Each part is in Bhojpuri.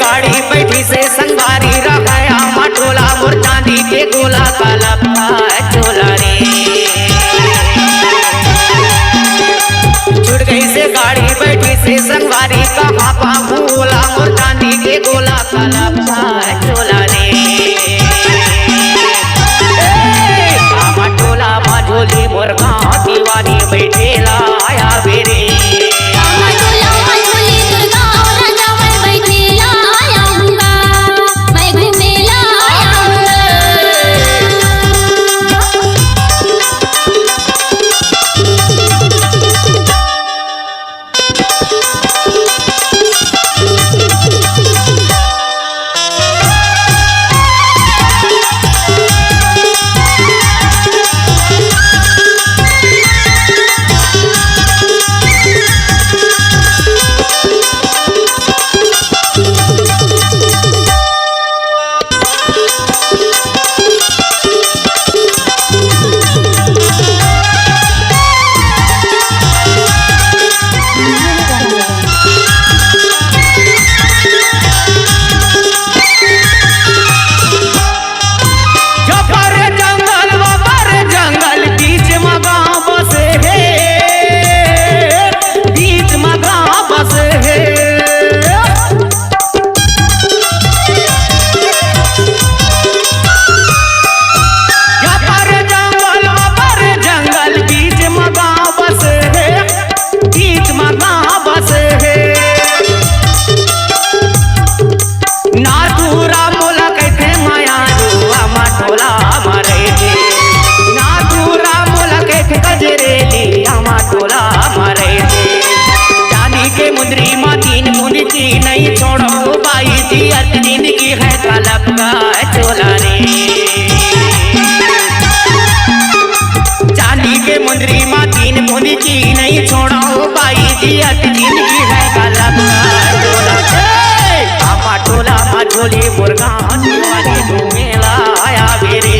गाड़ी बैठी से संगारी रखाया मटोला मोर चांदी के गोला काला चोला रे। छुट गई से गाड़ी बैठी से संगारी कहाँ पाला मोर चांदी के गोला काला चोला रे। मटोला मझोली मोर गाँव दीवानी बैठेला आया बेरे। नहीं छोड़ो बाई दी जिंदगी है काला चोला रे। चांदी के मुंदरी माँ तीन मुंदी की नहीं छोड़ो बाई दी जिंदगी है काला चोला। टोला मझोली मुर्गा दीवानी घूमेला आया बेरे।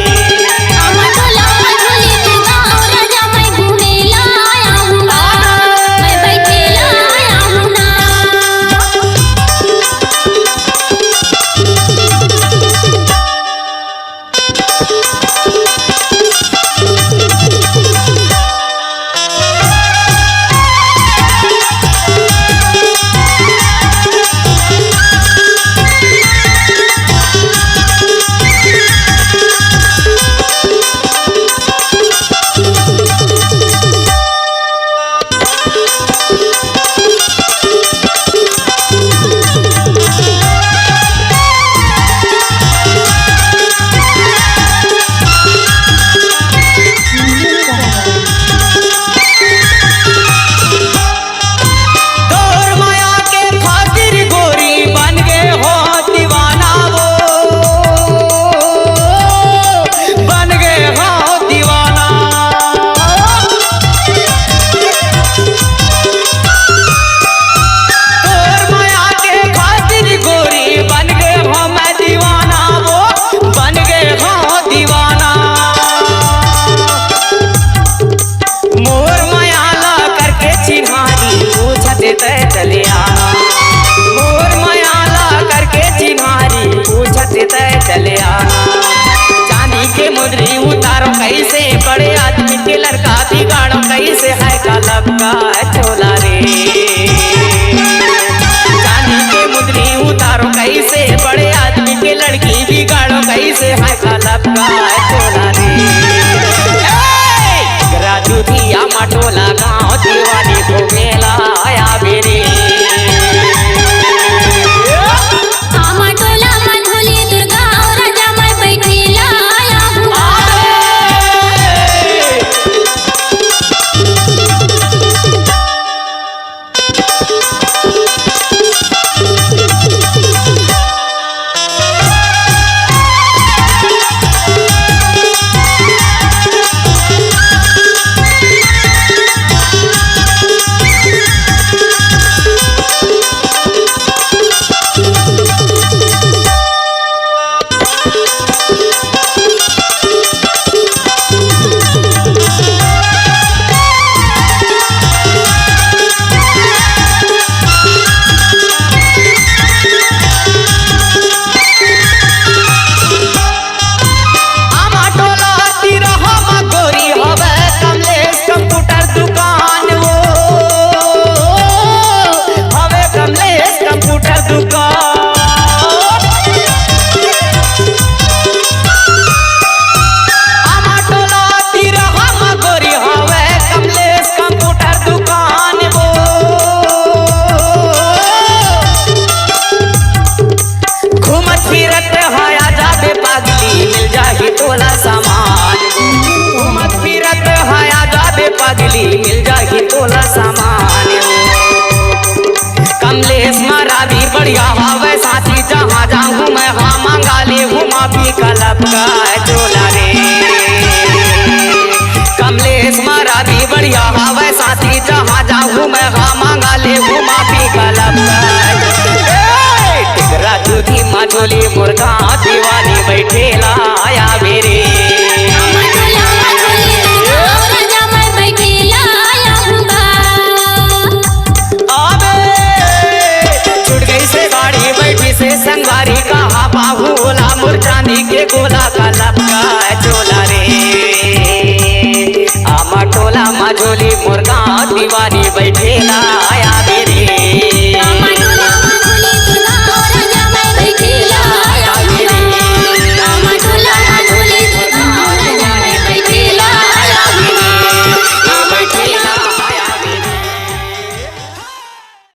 चांदी के मुंदरी उतारो कैसे बड़े आदमी के लड़का बिगाड़ो कैसे है काला चोला रे। चांदी के मुंदरी उतारो कैसे बड़े आदमी के लड़की बिगाड़ो कैसे है काला चोला रे। राजू दिया मटोला गाँव दीवानी घूमेला आया बेरे। भागली मिल जाही तोला सामान कमलेश मारा भी बढ़िया हवे साथी जहाँ जाऊँ मैं हाँ मांगा ले हूँ माफी कलब का चोला रे कमलेश मारा भी बढ़िया हवे साथी जहाँ जाऊँ मैं हाँ मांगा ले हूँ माफी कलब का टिकरा दूधी माचोली मुर्गा दीवानी बैठेला आया मेरे से संगारी कहा बाहुला मुरझानी के गोला का लपका चोला रे आमा टोला मझोली मुर्गा दीवानी बैठेला